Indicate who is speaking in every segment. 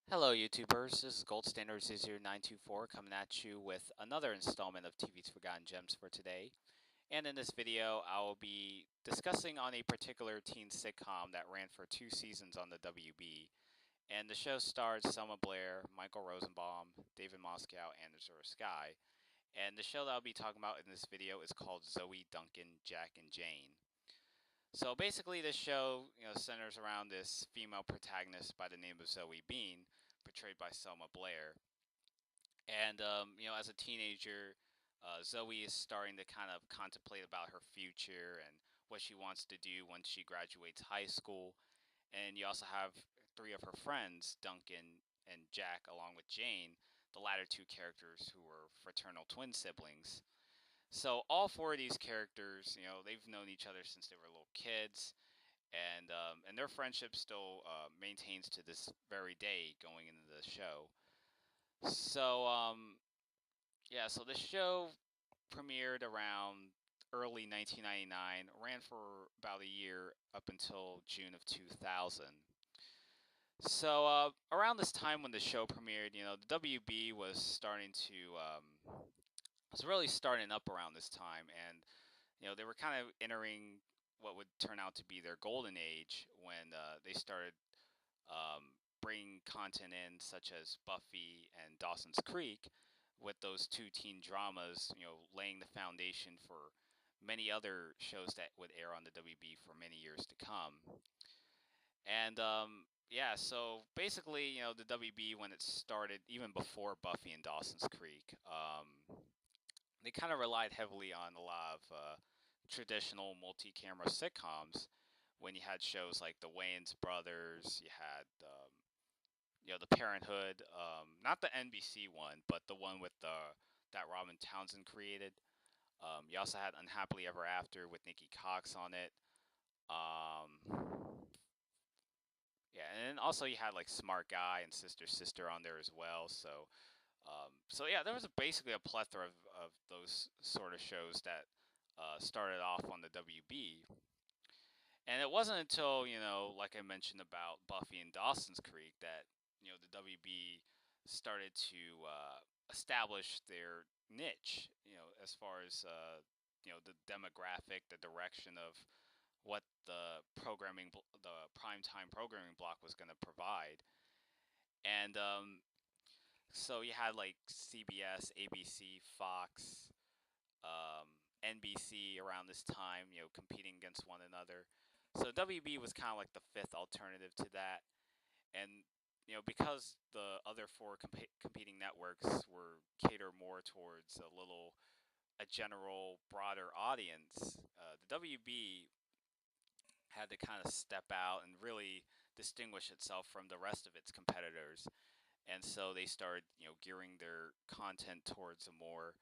Speaker 1: Hello, YouTubers. This is Gold Standard 924 coming at you with another installment of TV's Forgotten Gems for today. And in this video, I will be discussing on a particular teen sitcom that ran for 2 seasons on the WB. And the show stars Selma Blair, Michael Rosenbaum, David Moscow, and Azura Skye. And the show that I'll be talking about in this video is called Zoe, Duncan, Jack, and Jane. So basically, this show, centers around this female protagonist by the name of Zoe Bean, portrayed by Selma Blair. And as a teenager, Zoe is starting to kind of contemplate about her future and what she wants to do once she graduates high school. And you also have three of her friends, Duncan and Jack, along with Jane, the latter two characters who were fraternal twin siblings. So all four of these characters, they've known each other since they were little kids, and their friendship still maintains to this very day going into the show. So so the show premiered around early 1999, ran for about a year up until June of 2000. So around this time when the show premiered, the WB was starting to was really starting up around this time, and they were kind of entering what would turn out to be their golden age when they started bringing content in such as Buffy and Dawson's Creek, with those two teen dramas, laying the foundation for many other shows that would air on the WB for many years to come. And so basically, the WB when it started, even before Buffy and Dawson's Creek, they kind of relied heavily on a lot of traditional multi-camera sitcoms. When you had shows like the Wayans Brothers, you had the Parenthood, not the NBC one, but the one with the that Robin Townsend created. You also had Unhappily Ever After with Nikki Cox on it. Um, yeah, and then also you had like Smart Guy and Sister Sister on there as well. So yeah, there was basically a plethora of those sort of shows that started off on the WB. And it wasn't until, like I mentioned about Buffy and Dawson's Creek that, the WB started to establish their niche, as far as, the demographic, the direction of what the primetime programming block was going to provide. And so you had like CBS, ABC, Fox, um, NBC around this time, competing against one another. So WB was kind of like the fifth alternative to that, and because the other four competing networks were cater more towards a general broader audience, the WB had to kind of step out and really distinguish itself from the rest of its competitors, and so they started gearing their content towards a more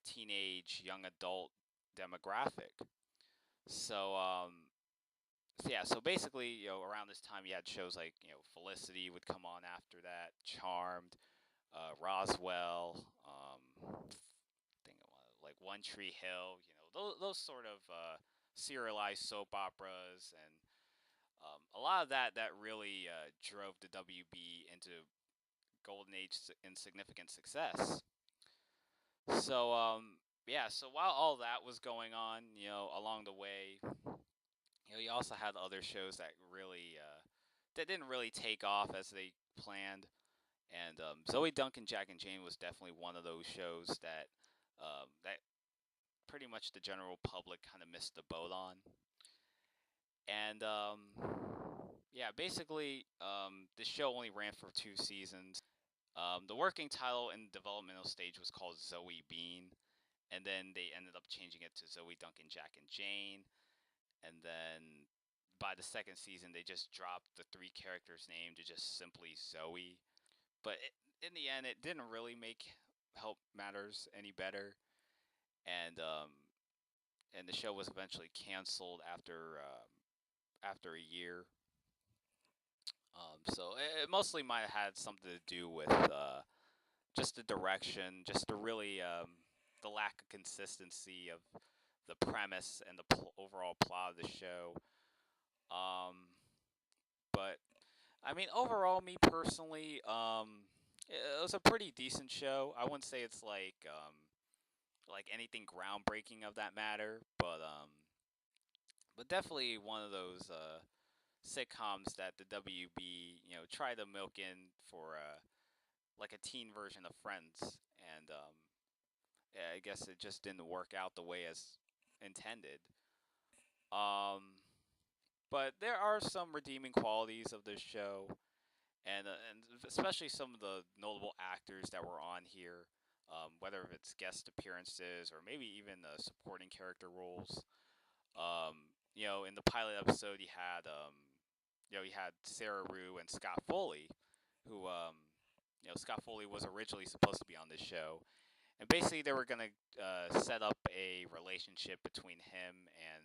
Speaker 1: teenage, young adult demographic. So, so basically, around this time, you had shows like Felicity would come on after that, Charmed, Roswell, think like One Tree Hill. Those sort of serialized soap operas, and a lot of that really drove the WB into golden age and significant success. So so while all that was going on, along the way, you also had other shows that really that didn't really take off as they planned. And Zoe, Duncan, Jack, and Jane was definitely one of those shows that pretty much the general public kind of missed the boat on. And basically, the show only ran for 2 seasons. The working title in the developmental stage was called Zoe Bean, and then they ended up changing it to Zoe, Duncan, Jack, and Jane. And then by the second season, they just dropped the three characters' name to just simply Zoe. But in the end, it didn't really make help matters any better, and the show was eventually canceled after a year. So it mostly might have had something to do with just the direction, just the lack of consistency of the premise and the overall plot of the show. Um, but I mean, overall, me personally, it was a pretty decent show. I wouldn't say it's like anything groundbreaking of that matter, but definitely one of those sitcoms that the WB try to milk in for like a teen version of Friends, and yeah, I guess it just didn't work out the way as intended. Um, but there are some redeeming qualities of this show, and especially some of the notable actors that were on here, whether it's guest appearances or maybe even supporting character roles. In the pilot episode, you had Sarah Rue and Scott Foley, who Scott Foley was originally supposed to be on this show, and basically they were gonna set up a relationship between him and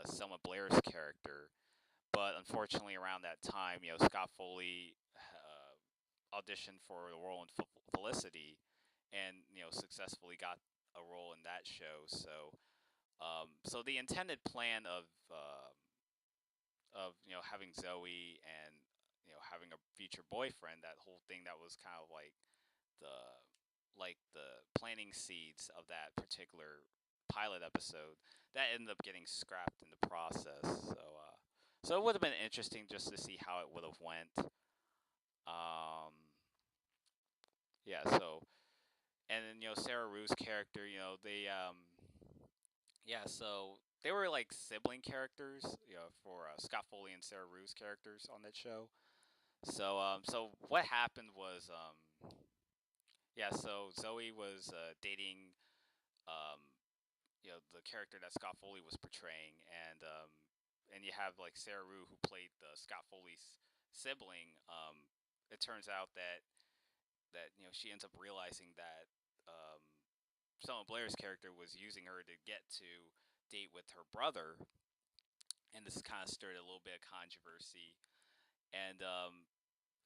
Speaker 1: Selma Blair's character. But unfortunately, around that time, Scott Foley auditioned for the role in Felicity, and successfully got a role in that show. So the intended plan of having Zoe and having a future boyfriend, that whole thing that was kind of the the planting seeds of that particular pilot episode, that ended up getting scrapped in the process. So it would have been interesting just to see how it would have went. Um, yeah. And then Sarah Rue's character, so they were like sibling characters, for Scott Foley and Sarah Rue's characters on that show. So what happened was, so Zoe was dating, um, the character that Scott Foley was portraying, and you have like Sarah Rue who played Scott Foley's sibling. It turns out that she ends up realizing that Selma Blair's character was using her to get to date with her brother, and this kind of stirred a little bit of controversy. And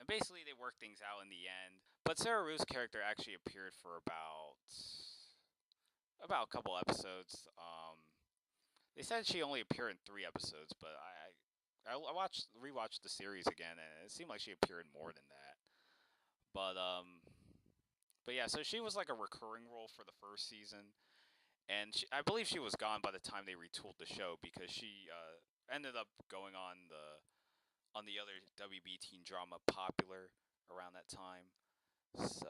Speaker 1: basically they worked things out in the end. But Sarah Rue's character actually appeared for about a couple episodes. They said she only appeared in 3 episodes, but I watched rewatched the series again, and it seemed like she appeared in more than that. But um, but yeah, so she was like a recurring role for the first season, and I believe she was gone by the time they retooled the show because she ended up going on the other WB teen drama Popular around that time. So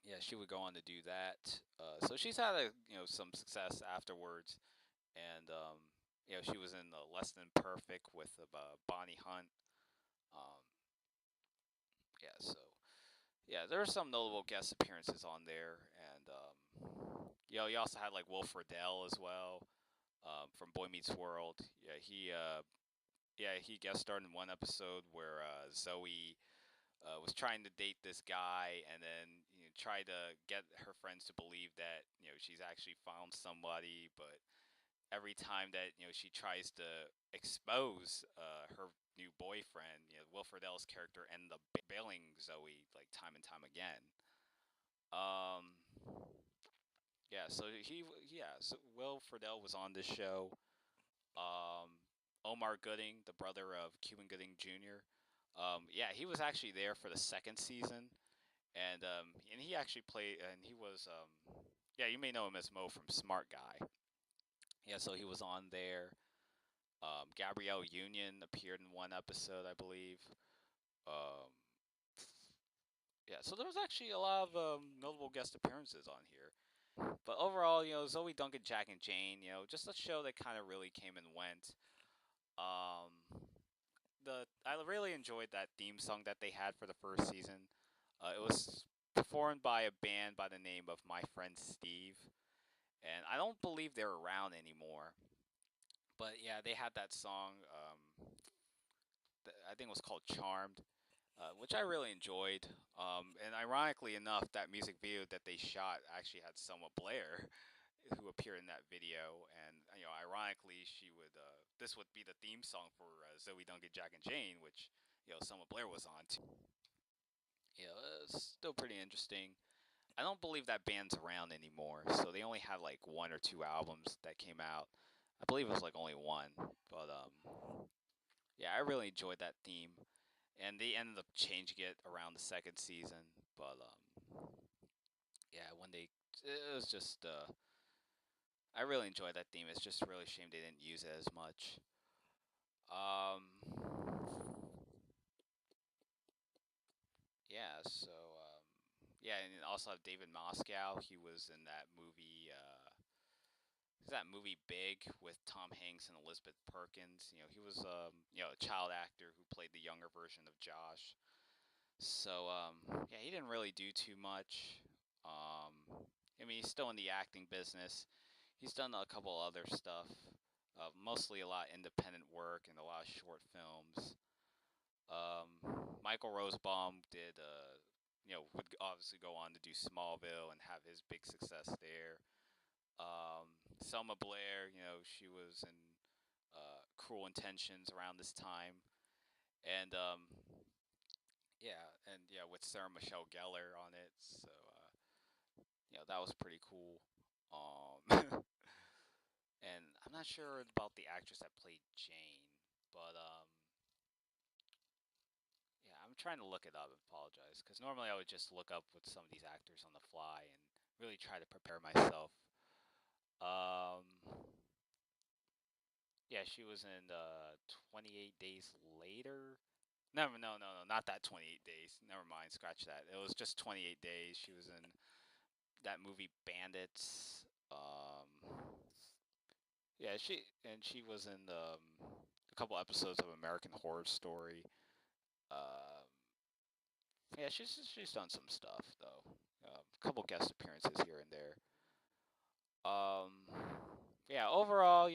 Speaker 1: yeah, she would go on to do that. So she's had some success afterwards, and she was in Less Than Perfect with Bonnie Hunt. Um, yeah, so yeah, there are some notable guest appearances on there, and you also had like Will Friedle as well, from Boy Meets World. He guest starred in one episode where Zoe was trying to date this guy, and then try to get her friends to believe that she's actually found somebody, but every time that she tries to expose her new boyfriend, Will Friedle's character ended up bailing Zoe like time and time again. Um, so Will Friedle was on this show. Um, Omar Gooding, the brother of Cuban Gooding Jr. He was actually there for the second season, and he actually played, and he was you may know him as Mo from Smart Guy. Yeah, so he was on there. Gabrielle Union appeared in one episode, I believe. Um, so there was actually a lot of notable guest appearances on here. But overall, Zoe, Duncan, Jack, and Jane, just a show that kind of really came and went. Um, I really enjoyed that theme song that they had for the first season. It was performed by a band by the name of My Friend Steve, and I don't believe they're around anymore. But yeah, they had that song. I think it was called Charmed, which I really enjoyed. And ironically enough, that music video that they shot actually had Selma Blair, who appeared in that video. And ironically, she would this would be the theme song for Zoe, Duncan, Jack, and Jane, which Selma Blair was on too. It's still pretty interesting. I don't believe that band's around anymore, so they only have like 1 or 2 albums that came out. I believe it was like only one, but Yeah, I really enjoyed that theme, and they ended up changing it around the second season. But yeah, when they, it was just, I really enjoyed that theme. It's just really a shame they didn't use it as much. Yeah, so yeah, and also have David Moscow. He was in that movie. Is that movie Big with Tom Hanks and Elizabeth Perkins? He was a child actor who played the younger version of Josh. So yeah, he didn't really do too much. Um, I mean, he's still in the acting business. He's done a couple other stuff, mostly a lot of independent work and a lot of short films. Um, Michael Rosenbaum did, would obviously go on to do Smallville and have his big success there. Selma Blair, she was in Cruel Intentions around this time, and yeah, with Sarah Michelle Gellar on it, so that was pretty cool. And I'm not sure about the actress that played Jane, but yeah, I'm trying to look it up. I apologize, because normally I would just look up with some of these actors on the fly and really try to prepare myself. Um, yeah, she was in 28 Days Later. No, not that 28 Days. Never mind, scratch that. It was just 28 Days. She was in that movie Bandits. Yeah, she was in a couple episodes of American Horror Story. Um, yeah, she's done some stuff though. A couple guest appearances here and there. Um, yeah, overall,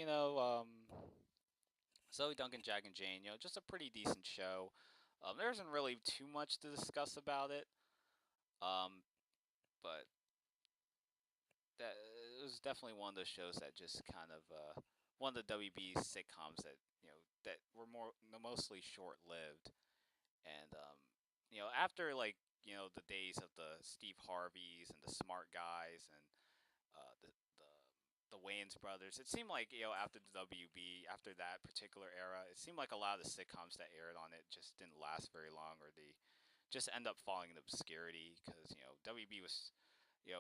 Speaker 1: Zoe Duncan, Jack and Jane, just a pretty decent show. There isn't really too much to discuss about it. Um, but that it was definitely one of those shows that just kind of one of the WB sitcoms that that were mostly short lived, and after like the days of the Steve Harveys and the Smart Guys and the Wayans brothers, it seemed like after the WB, after that particular era, it seemed like a lot of the sitcoms that aired on it just didn't last very long, or they just end up falling into obscurity because WB was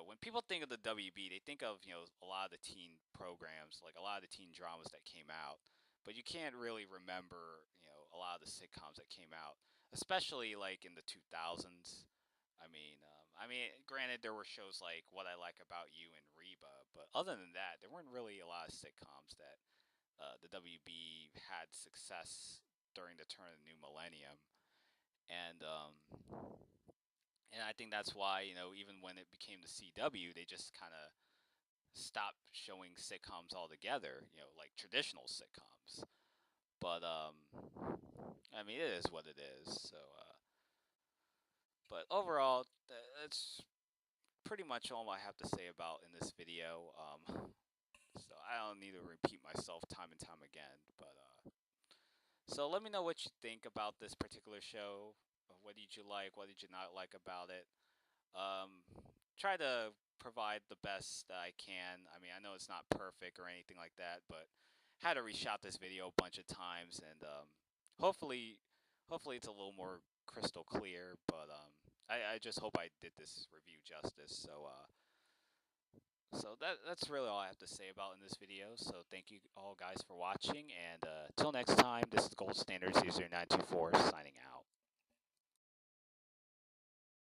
Speaker 1: when people think of the WB, they think of a lot of the teen programs, like a lot of the teen dramas that came out, but you can't really remember a lot of the sitcoms that came out, especially like in the 2000s. Granted, there were shows like What I Like About You and Reba, but other than that, there weren't really a lot of sitcoms that the WB had success during the turn of the new millennium, and I think that's why even when it became the CW, they just kind of stopped showing sitcoms altogether. Like traditional sitcoms. But I mean, it is what it is. So, but overall, that's pretty much all I have to say about in this video. So I don't need to repeat myself time and time again. But so let me know what you think about this particular show. What did you like? What did you not like about it? Um, Try to provide the best that I can. I mean, I know it's not perfect or anything like that, but had to reshot this video a bunch of times, and hopefully, hopefully it's a little more crystal clear. But I just hope I did this review justice. So that's really all I have to say about in this video. So thank you all guys for watching, and till next time, this is Gold Standard 0924 signing out.